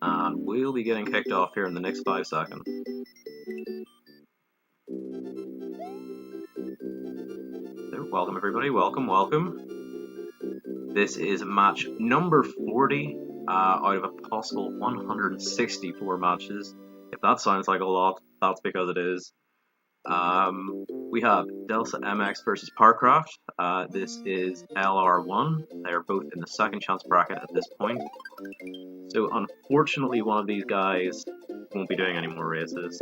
And we'll be getting kicked off here in the next 5 seconds. So, welcome everybody, welcome. This is match number 40 out of a possible 164 matches. If that sounds like a lot, that's because it is. We have delcaMX versus Parkraft. This is LR1. They're both in the second chance bracket at this point. So unfortunately one of these guys won't be doing any more races.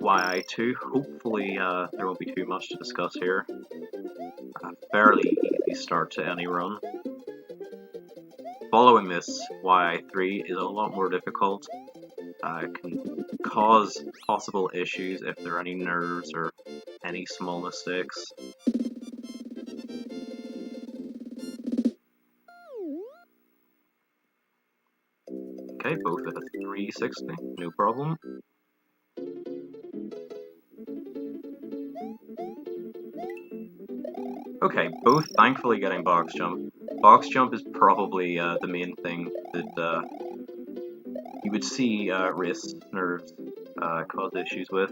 YI2, hopefully there won't be too much to discuss here. A fairly easy start to any run. Following this, YI3 is a lot more difficult. It can cause possible issues if there are any nerves or any small mistakes. Okay, both with a 360, no problem. Okay, both thankfully getting box jump. Box jump is probably the main thing that you would see wrist nerves cause issues with.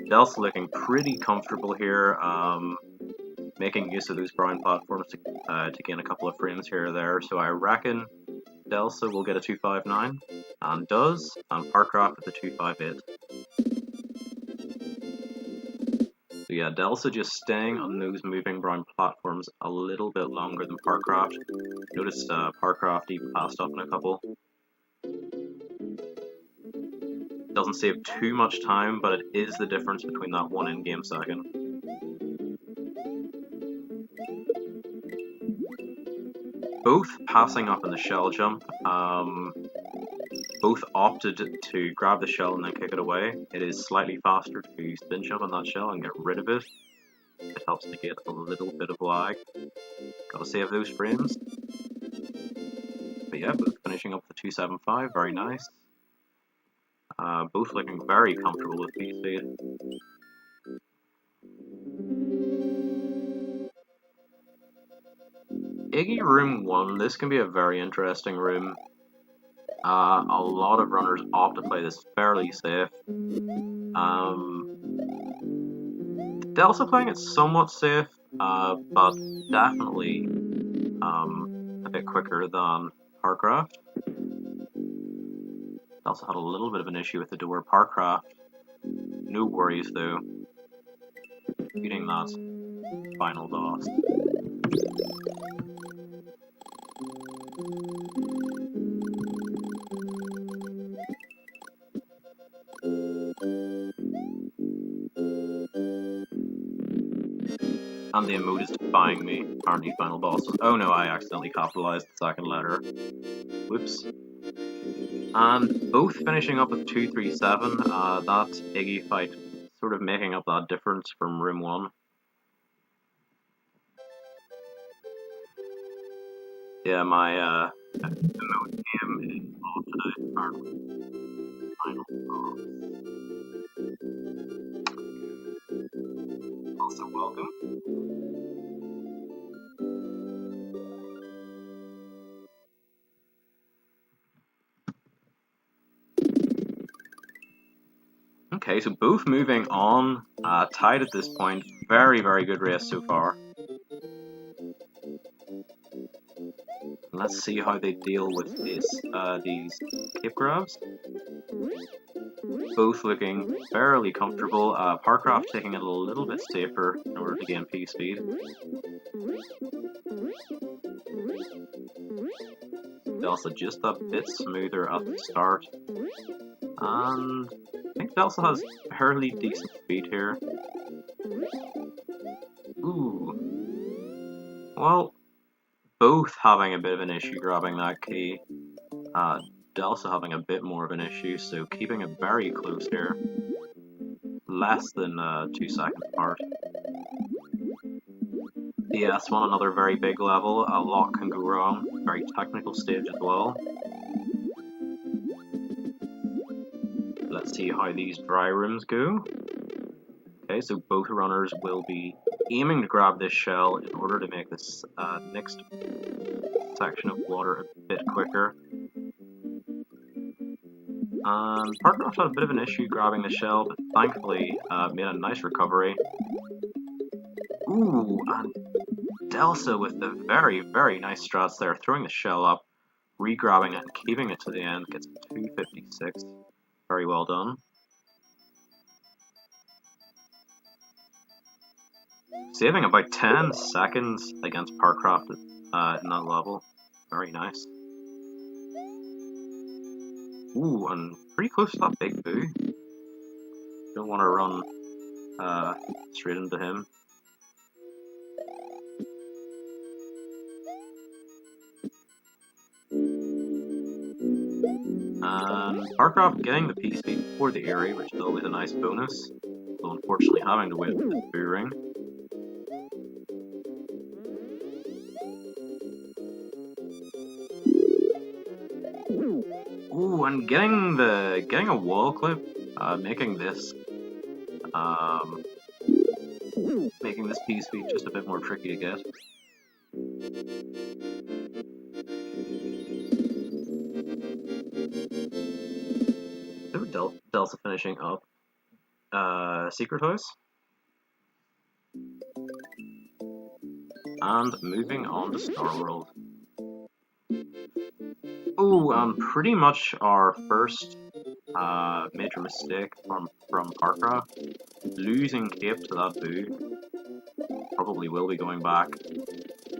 Del's looking pretty comfortable here, making use of those brown platforms to gain a couple of frames here or there, so I reckon Delsa will get a 259, and does, and Parkraft with a 258. So yeah, Delsa just staying on those moving brown platforms a little bit longer than Parkraft. Noticed Parkraft even passed up in a couple. Doesn't save too much time, but it is the difference between that one in-game second. Both passing up in the shell jump. Both opted to grab the shell and then kick it away. It is slightly faster to spin jump on that shell and get rid of it. It helps negate a little bit of lag. Gotta save those frames. But yeah, both finishing up the 275, very nice. Both looking very comfortable with P-speed. Iggy Room 1, this can be a very interesting room. A lot of runners opt to play this fairly safe. Delta playing it somewhat safe, but definitely a bit quicker than Parkraft. Also had a little bit of an issue with the door. Parkraft, no worries though. Beating that final boss. And the emote is defying me. Apparently final boss was... Oh no, I accidentally capitalized the second letter. Whoops. And both finishing up with 237. That Iggy fight sort of making up that difference from room 1. Yeah, my emote game is off today, apparently. Final boss. Also welcome. Okay, so both moving on, tied at this point. Very, very good race so far. Let's see how they deal with this, these cape grabs. Both looking fairly comfortable. Parkraft taking it a little bit safer in order to gain P speed. Delsa just a bit smoother at the start. And I think Delsa has fairly decent speed here. Ooh. Well, both having a bit of an issue grabbing that key. Delsa having a bit more of an issue, so keeping it very close here. Less than 2 seconds apart. The S1, another very big level. A lot can go wrong. Very technical stage as well. Let's see how these dry rooms go. Okay, so both runners will be aiming to grab this shell in order to make this next section of water a bit quicker. Parkraft had a bit of an issue grabbing the shell, but thankfully made a nice recovery. Ooh, and Delsa with the very, very nice strats there, throwing the shell up, re-grabbing it and keeping it to the end, gets 256. Very well done. Saving about 10 seconds against Parkraft in that level. Very nice. Ooh, and pretty close to that big boo. Don't want to run straight into him. And Parkraft getting the P speed before the Eerie, which is always a nice bonus. Though unfortunately having to wait for this boo ring. Ooh, and getting a wall clip, making this P speed just a bit more tricky to get. So Delta finishing up Secret House. And moving on to Star World. Ooh, pretty much our first major mistake from Parkraft. Losing Cape to that boo. Probably will be going back.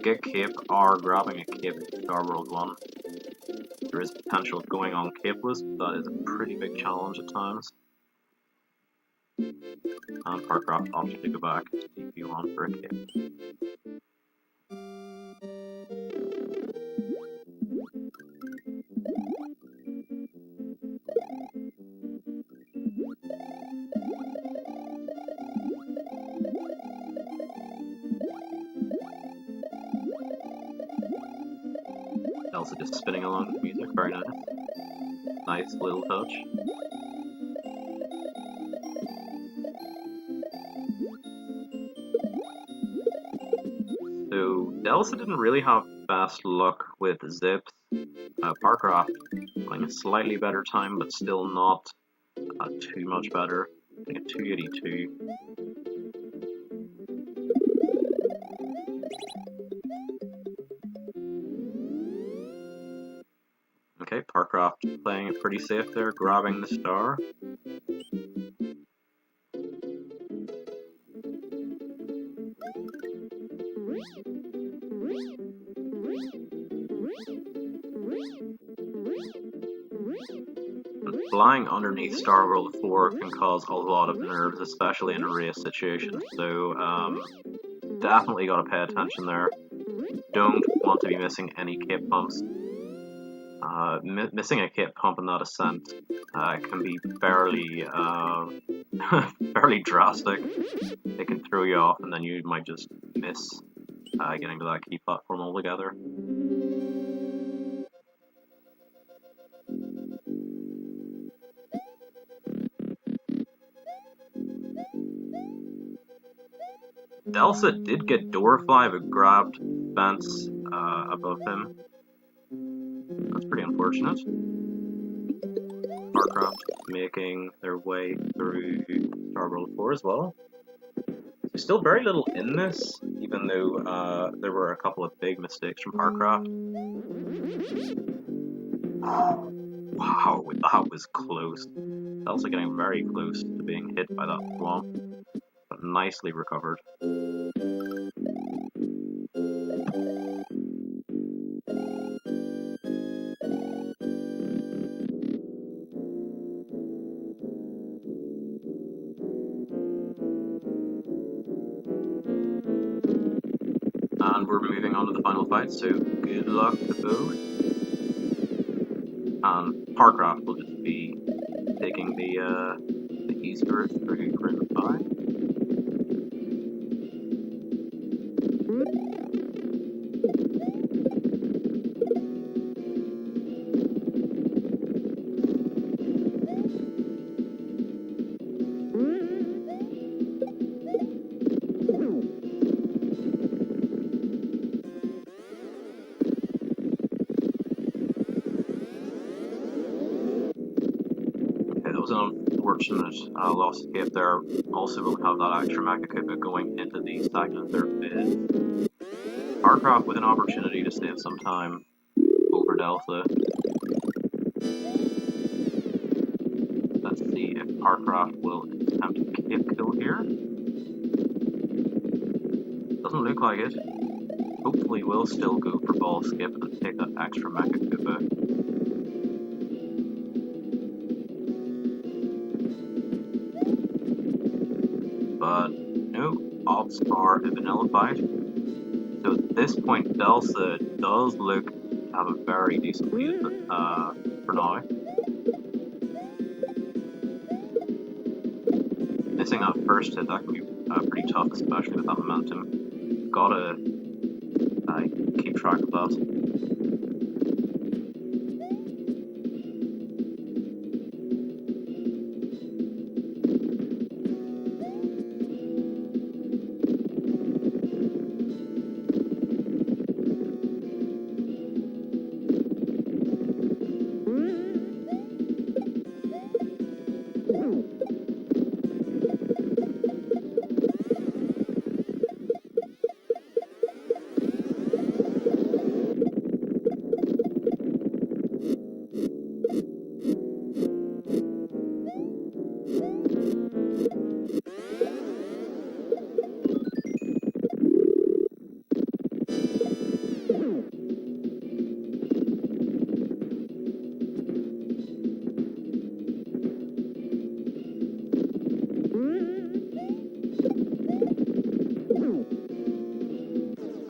Get Cape or grabbing a Cape in Star World 1. There is potential of going on Capeless, but that is a pretty big challenge at times. And Parkraft opted to go back to DP1 for a Cape. Also just spinning along with the music, very nice. Nice little touch. So Delsa didn't really have best luck with zips. Parkraft having a slightly better time, but still not too much better. I think a 282. Okay, Parkraft playing it pretty safe there, grabbing the star. And flying underneath Star World 4 can cause a lot of nerves, especially in a race situation, so definitely gotta pay attention there. Don't want to be missing any cape pumps. Missing a cape pump in that ascent can be fairly fairly drastic. It can throw you off, and then you might just miss getting to that key platform altogether. Delsa did get Doorfly, but grabbed fence above him. That's pretty unfortunate. Parkraft making their way through Star World 4 as well. There's still very little in this, even though there were a couple of big mistakes from Parkraft. Wow, that was close. Delsa getting very close to being hit by that swamp, but nicely recovered. And we're moving on to the final fight, so good luck to both. And Parkraft will just be taking the easier through Grim 5. unfortunate loss of skip there. Also will have that extra Mecha Koopa going into the stagnant third phase. Parkraft with an opportunity to save some time over Delta. Let's see if Parkraft will attempt a cape kill here. Doesn't look like it. Hopefully we'll still go for ball skip and take that extra Mecha Koopa. But no, odds are a vanilla fight. So at this point, Delta does look to have a very decent lead for now. Missing that first hit, that can be pretty tough, especially with that momentum. Gotta keep track of that.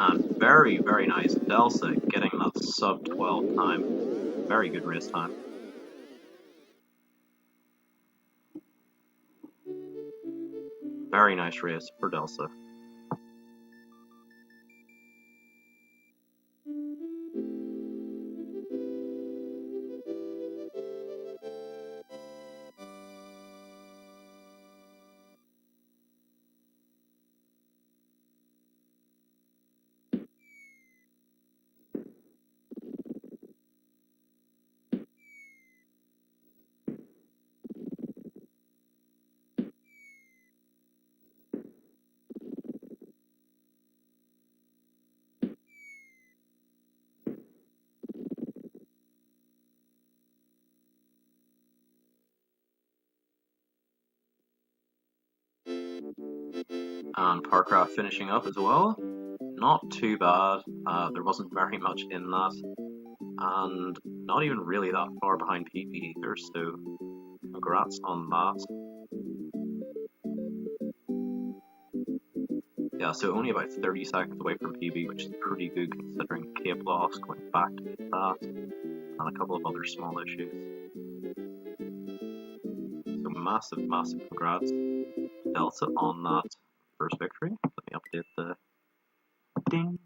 And very, very nice Delta getting that sub 12 time. Very good race time. Very nice race for Delta. And Parkraft finishing up as well. Not too bad. There wasn't very much in that. And not even really that far behind PB either, so congrats on that. Yeah, so only about 30 seconds away from PB, which is pretty good considering cape loss, going back to that, and a couple of other small issues. So massive, massive congrats Delta on that first victory. Let me update the ding.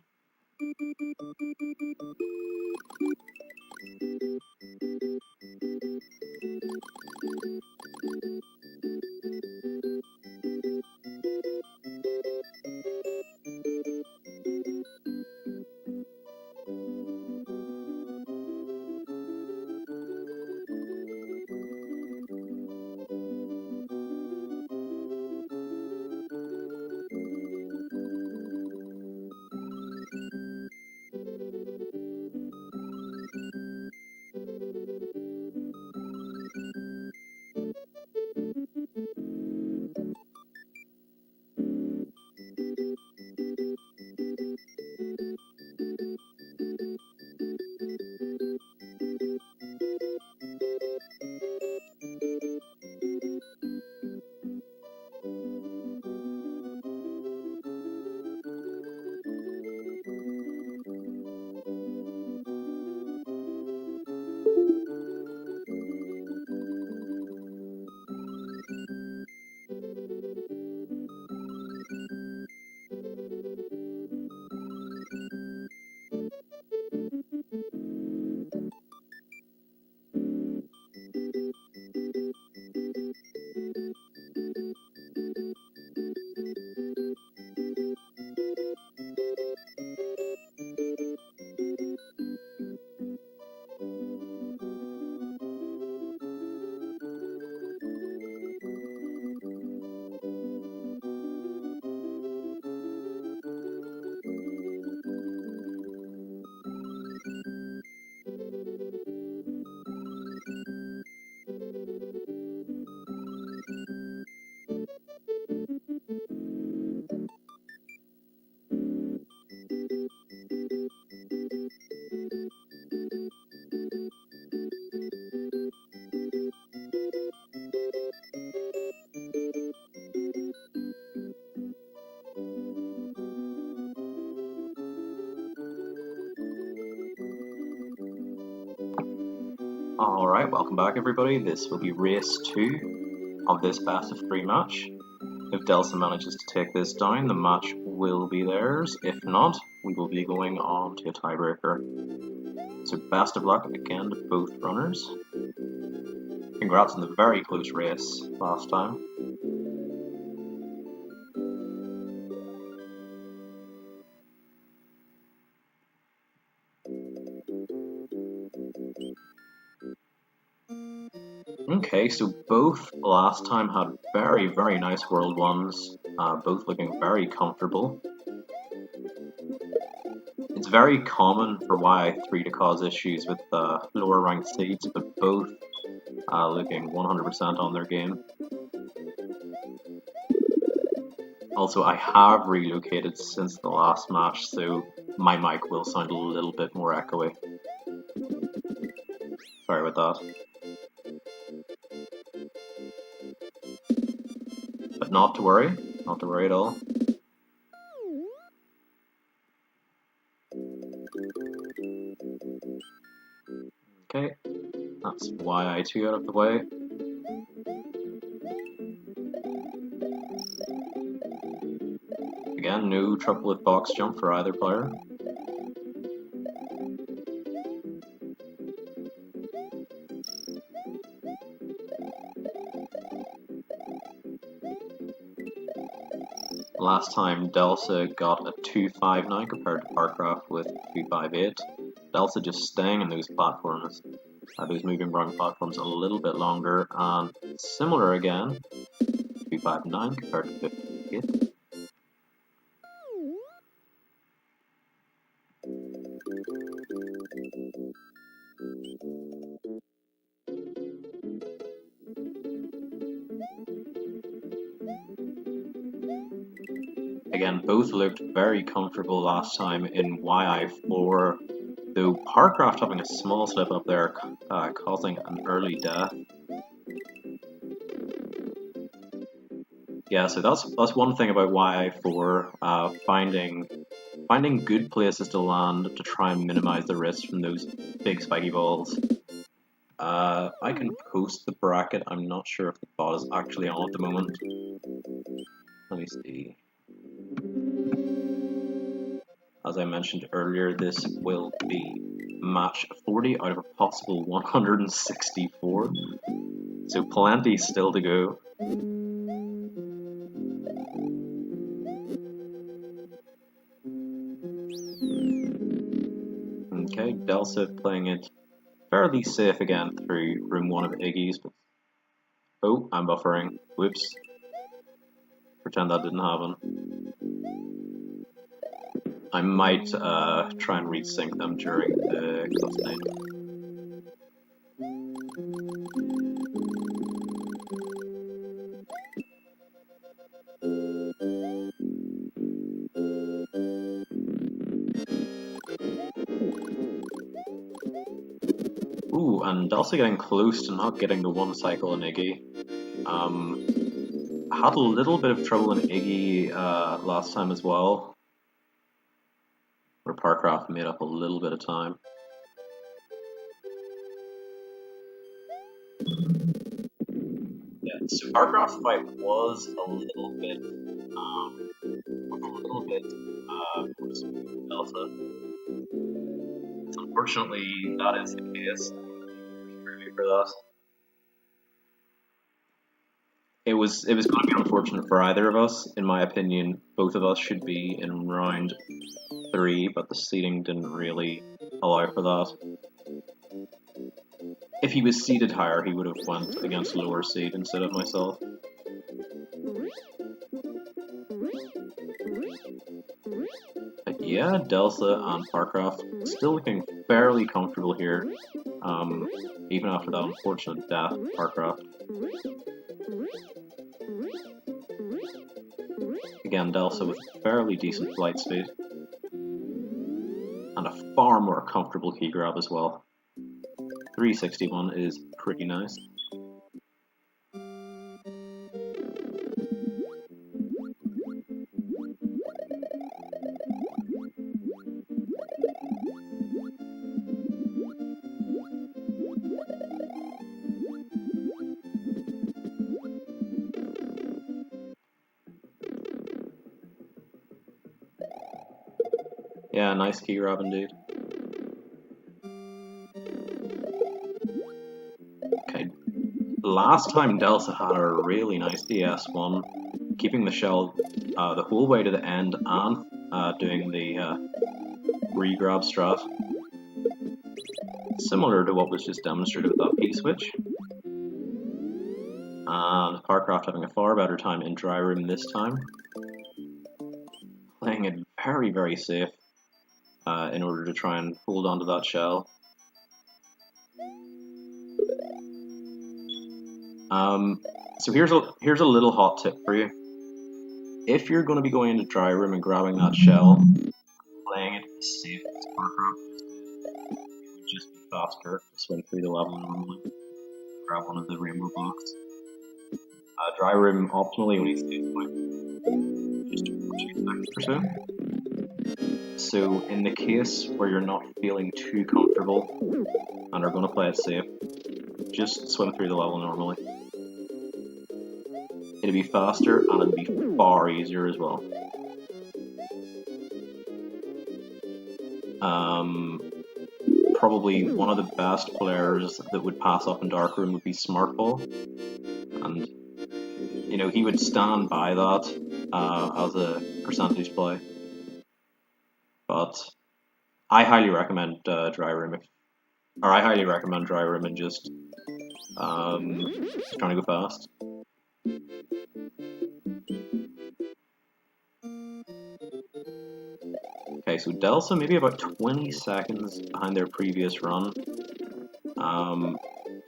Alright, welcome back everybody. This will be race 2 of this best of 3 match. If Delsa manages to take this down, the match will be theirs. If not, we will be going on to a tiebreaker. So best of luck again to both runners. Congrats on the very close race last time. Okay, so both last time had very nice World 1s, both looking very comfortable. It's very common for YI3 to cause issues with lower ranked seeds, but both looking 100% on their game. Also, I have relocated since the last match, so my mic will sound a little bit more echoey. Sorry about that. But not to worry at all. Okay, that's YI2 out of the way. Again, no trouble with box jump for either player. Last time Delsa got a 259 compared to Parkraft with 258. Delsa just staying in those platforms, those moving ground platforms a little bit longer, and similar again, 259 compared to 58. Again, both looked very comfortable last time in YI4, though Parkraft having a small slip up there, causing an early death. Yeah, so that's one thing about YI4, finding good places to land to try and minimize the risk from those big spiky balls. I can post the bracket. I'm not sure if the bot is actually on at the moment. Let me see. As I mentioned earlier, this will be match 40 out of a possible 164. So plenty still to go. Okay, Delsa playing it fairly safe again through room 1 of Iggy's, but oh, I'm buffering. Whoops. Pretend that didn't happen. I might try and resync them during the cutscene. Ooh, and also getting close to not getting the one cycle in Iggy. I had a little bit of trouble in Iggy last time as well, where Parkraft made up a little bit of time. Yeah, so Parkraft's fight was a little bit Delta. Unfortunately, that is the case. For that. It was going to be unfortunate for either of us. In my opinion, both of us should be in round 3, but the seeding didn't really allow for that. If he was seeded higher, he would have went against lower seed instead of myself. But yeah, Delsa and Parkraft still looking fairly comfortable here, even after that unfortunate death of Parkraft. Again, Delsa with fairly decent flight speed, and a far more comfortable key grab as well. 361 is pretty nice. Yeah, nice key grab indeed. Okay, last time Delta had a really nice DS1, keeping the shell the whole way to the end and doing the re-grab strat. Similar to what was just demonstrated with that P-switch. And Parkraft having a far better time in dry room this time. Playing it very, very safe in order to try and hold onto that shell. So here's a little hot tip for you. If you're going to be going into dry room and grabbing that shell, playing it as safe as Parkraft, it would just be faster to swim through the level normally. Grab one of the rainbow blocks. Dry room optimally only stays like just 2 seconds or so. So in the case where you're not feeling too comfortable and are going to play it safe, just swim through the level normally. It'd be faster and it'd be far easier as well. Probably one of the best players that would pass up in Darkroom would be Smartball, and you know, he would stand by that as a percentage play. But I highly recommend Dry Room, I highly recommend Dry Room and just trying to go fast. Okay, so Delta maybe about 20 seconds behind their previous run.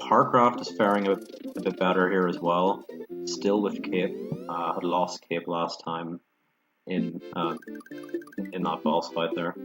Parkraft is faring a bit better here as well. Still with Cape, had lost Cape last time in that boss fight there.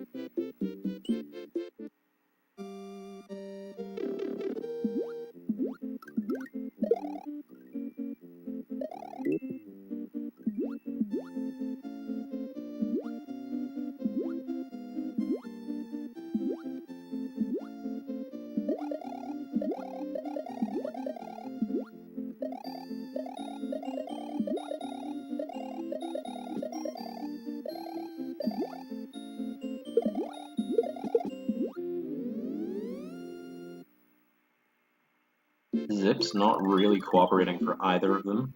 Zip's not really cooperating for either of them.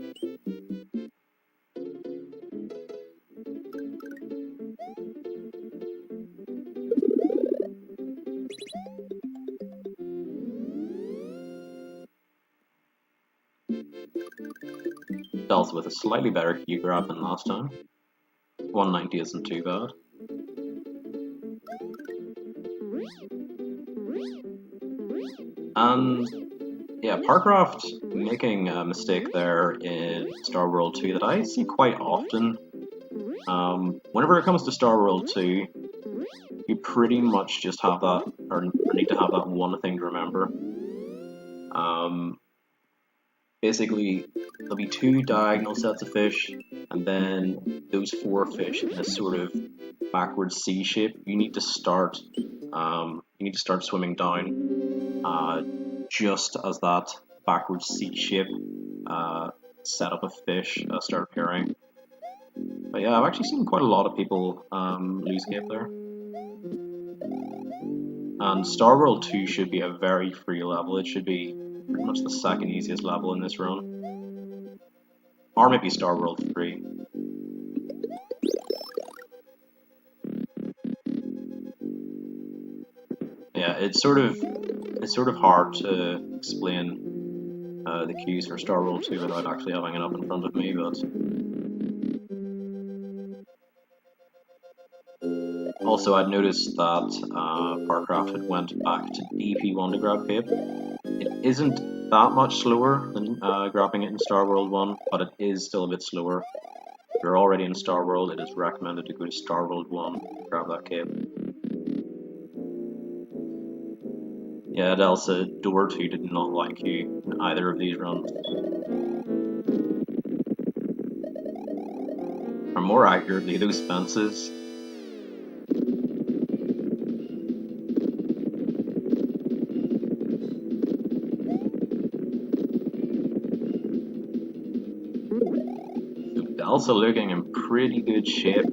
Delta with a slightly better Q grab than last time. 190 isn't too bad. And yeah, Parkraft making a mistake there in Star World 2 that I see quite often. Whenever it comes to Star World 2, you pretty much just have that, or need to have that one thing to remember. Basically, there'll be 2 diagonal sets of fish, and then those 4 fish in a sort of backwards C shape. You need to start swimming down just as that backwards C shape setup of fish start appearing. But yeah, I've actually seen quite a lot of people lose Cape there. And Star World 2 should be a very free level. It should be pretty much the second easiest level in this run. Or maybe Star World 3. Yeah, it's sort of hard to explain the cues for Star World 2 without actually having it up in front of me, but also I'd noticed that Parkraft had went back to DP1 to grab Cape. It isn't that much slower than grabbing it in Star World 1, but it is still a bit slower. If you're already in Star World, it is recommended to go to Star World 1 to grab that Cape. Yeah, Delta, Door 2 did not like you in either of these runs. Or more accurately, those fences. So Delta looking in pretty good shape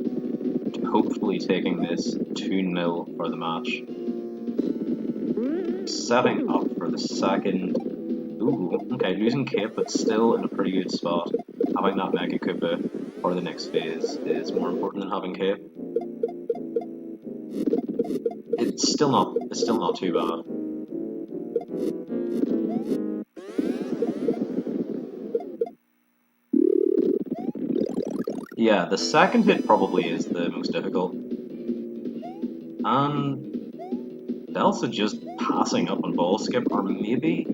to hopefully taking this 2-0 for the match. Setting up for the second. Ooh, okay, losing Cape, but still in a pretty good spot. Having that Mega Koopa for the next phase is more important than having Cape. It's still not too bad. Yeah, the second hit probably is the most difficult. And Delsa just passing up on ball skip, or maybe...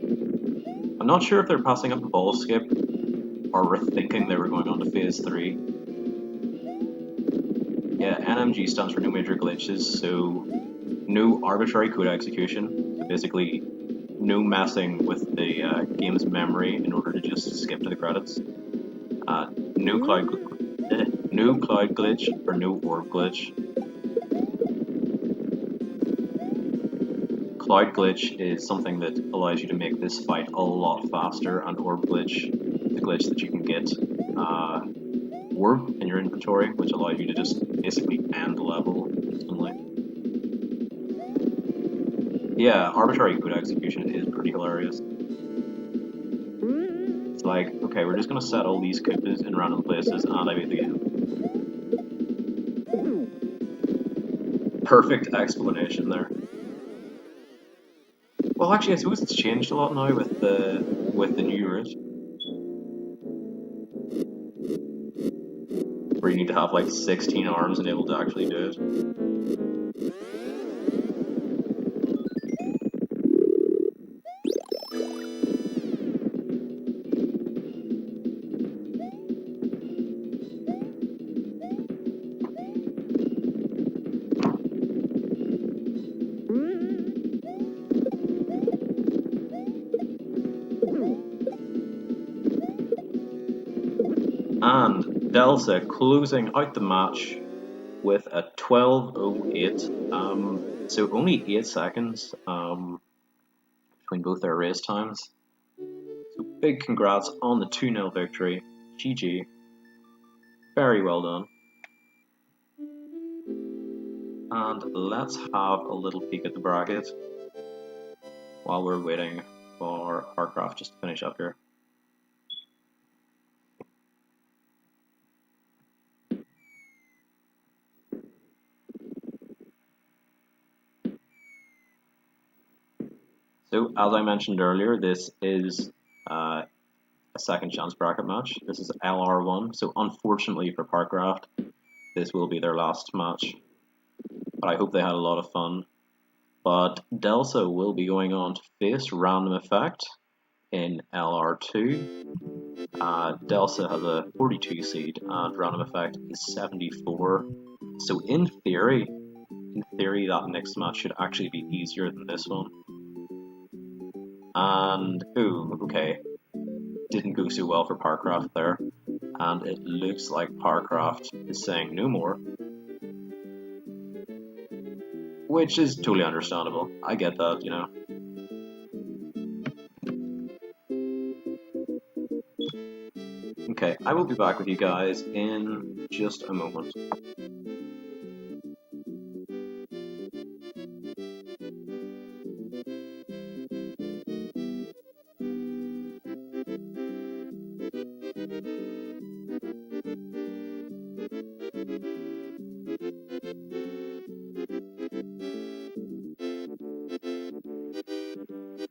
I'm not sure if they're passing up on ball skip, or were thinking they were going on to phase 3. Yeah, NMG stands for no major glitches, so no arbitrary code execution. So basically, no messing with the game's memory in order to just skip to the credits. No cloud glitch or no orb glitch. Cloud glitch is something that allows you to make this fight a lot faster, and orb glitch is a glitch that you can get orb in your inventory, which allows you to just basically end the level instantly. Yeah, arbitrary code execution is pretty hilarious. It's like, okay, we're just gonna set all these Koopas in random places and I beat the game. Perfect explanation there. Well, actually, I suppose it's changed a lot now with the new route, where you need to have like 16 arms and able to actually do it. And Delsa closing out the match with a 12:08. So only 8 seconds between both their race times. So big congrats on the 2-0 victory. GG. Very well done. And let's have a little peek at the bracket while we're waiting for Parkraft just to finish up here. So, as I mentioned earlier, this is a second chance bracket match. This is LR1, so unfortunately for Parkraft, this will be their last match. But I hope they had a lot of fun. But Delsa will be going on to face Random Effect in LR2. Delsa has a 42 seed and Random Effect is 74. So in theory, that next match should actually be easier than this one. And, ooh, okay, didn't go so well for Parkraft there. And it looks like Parkraft is saying no more. Which is totally understandable. I get that, you know. Okay, I will be back with you guys in just a moment.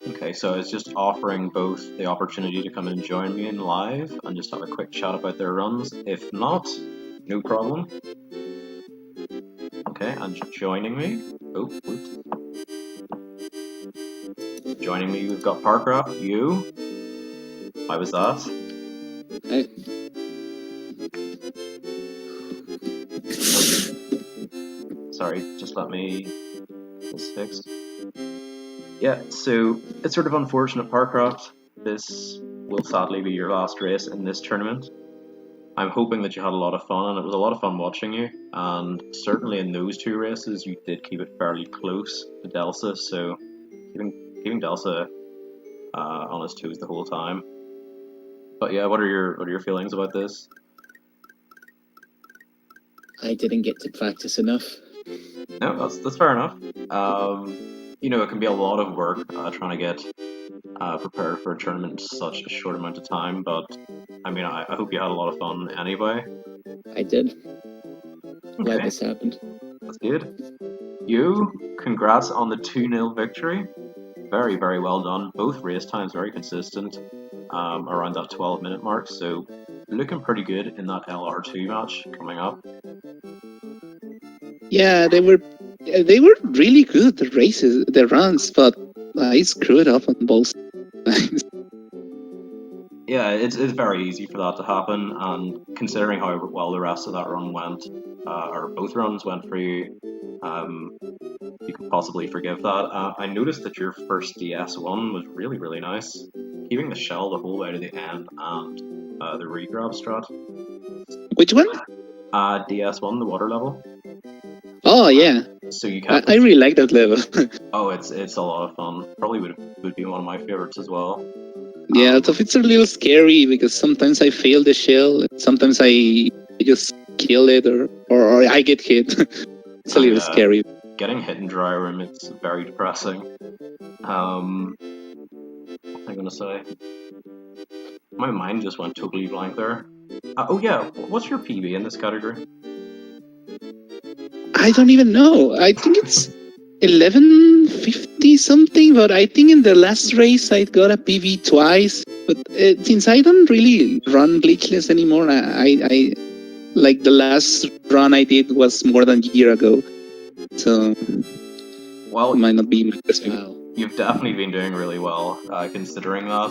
Okay, so I was just offering both the opportunity to come and join me in live and just have a quick chat about their runs. If not, no problem. Okay, and joining me. Oh, whoops. Joining me, we've got Parkraft. You. Why was that? Hey. Sorry, just let me get this fixed. Yeah, so it's sort of unfortunate, Parkraft. This will sadly be your last race in this tournament. I'm hoping that you had a lot of fun, and it was a lot of fun watching you. And certainly in those 2 races, you did keep it fairly close to Delsa, so keeping Delsa on his toes the whole time. But yeah, what are your feelings about this? I didn't get to practice enough. No, that's fair enough. You know, it can be a lot of work trying to get prepared for a tournament in such a short amount of time, but I mean, I hope you had a lot of fun anyway. I did. Glad Okay, this happened. that's good. You, congrats on the 2-0 victory. Very, very well done. Both race times very consistent, around that 12-minute mark, so looking pretty good in that LR2 match coming up. Yeah, they were really good, the races, the runs, but I screwed up on both sides. Yeah, it's very easy for that to happen, and considering how well the rest of that run went, or both runs went for you, you could possibly forgive that. I noticed that your first DS1 was really, really nice, keeping the shell the whole way to the end, and the regrab strat. Which one? DS1, the water level. Oh yeah, So you kept. I really like that level. Oh, it's a lot of fun. Probably would be one of my favorites as well. Yeah, so it's a little scary because sometimes I fail the shell, sometimes I just kill it, or I get hit. It's a little scary. Getting hit in dry room, it's very depressing. What am I gonna say? My mind just went totally blank there. Oh yeah, what's your PB in this category? I don't even know. I think it's 1150 something, but I think in the last race I got a PB twice. But since I don't really run glitchless anymore, I like the last run I did was more than a year ago, so well, it might not be my best. Wow. You've definitely been doing really well, considering that.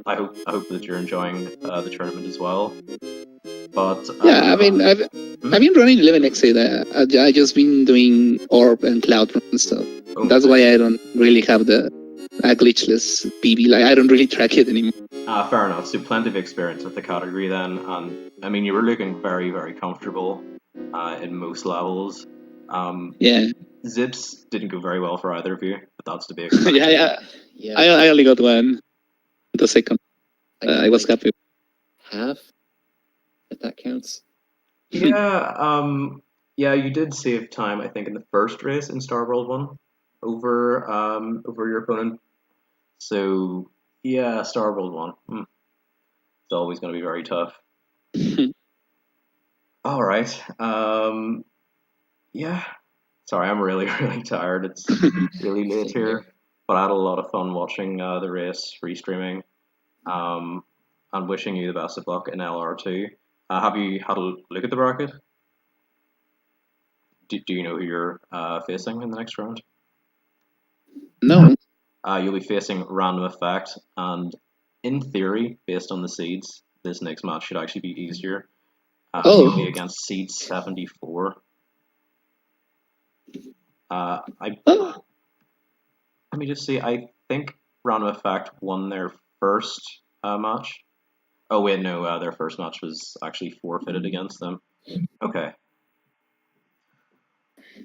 I hope that you're enjoying the tournament as well. But yeah, I mean, I've been running 11x8. I just been doing orb and cloud runs, so that's why I don't really have the glitchless PB. Like I don't really track it anymore. Fair enough. So plenty of experience with the category then, and I mean you were looking very, very comfortable in most levels. Yeah. Zips didn't go very well for either of you, but that's to be expected. yeah. I only got one. The second, I was happy. Half, if that counts. Yeah, yeah, you did save time, I think, in the first race in Star World 1 over your opponent. So yeah, Star World 1. It's always going to be very tough. All right. Yeah. Sorry, I'm really, really tired. It's really late here, but I had a lot of fun watching the race, restreaming, and wishing you the best of luck in LR2. Have you had a look at the bracket? Do you know who you're facing in the next round? No. You'll be facing Random Effect, and in theory, based on the seeds, this next match should actually be easier. You'll be against seed 74. Let me just see. I think Random Effect won their first match. Oh wait, no, their first match was actually forfeited against them. Okay.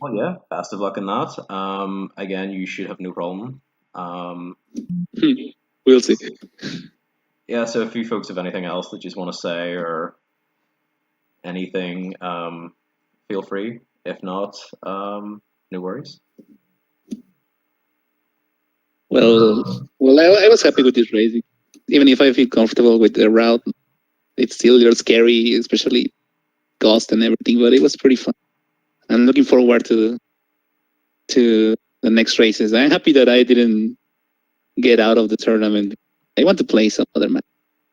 Well, yeah, best of luck in that. Again, you should have no problem. We'll see. Yeah, so if you folks have anything else that you just want to say or anything, feel free. If not, no worries. Well, I was happy with this racing. Even if I feel comfortable with the route, it's still a little scary, especially cost and everything. But it was pretty fun. I'm looking forward to the next races. I'm happy that I didn't get out of the tournament. I want to play some other match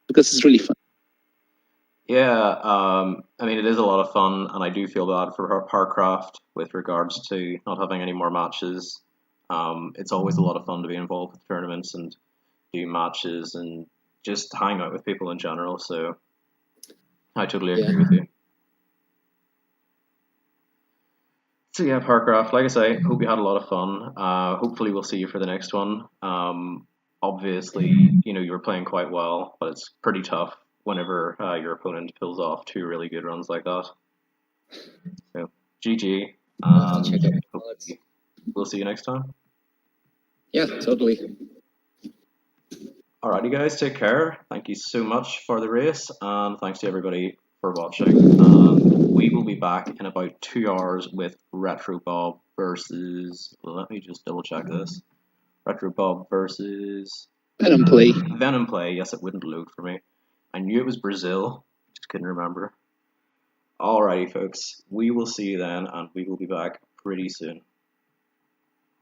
because it's really fun. Yeah, I mean, it is a lot of fun, and I do feel bad for Parkraft with regards to not having any more matches. It's always a lot of fun to be involved with tournaments and do matches and just hang out with people in general, so I totally agree with you. So yeah, Parkraft, like I say, hope you had a lot of fun. Hopefully we'll see you for the next one. Obviously, you know, you were playing quite well, but it's pretty tough whenever your opponent pulls off 2 really good runs like that. So, GG. Hopefully we'll see you next time. Yeah, totally. Alrighty guys, take care. Thank you so much for the race, and thanks to everybody for watching. we will be back in about 2 hours with Retro Bob versus. Well, let me just double check this. Retro Bob versus Venom Play. Venom Play. Yes, it wouldn't load for me. I knew it was Brazil, just couldn't remember. Alrighty, folks. We will see you then, and we will be back pretty soon.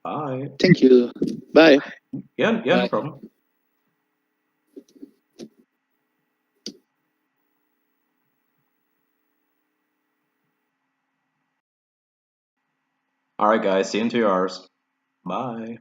Bye. Thank you. Bye. Yeah, no Bye. problem. Alright, guys. See you in 2 hours. Bye.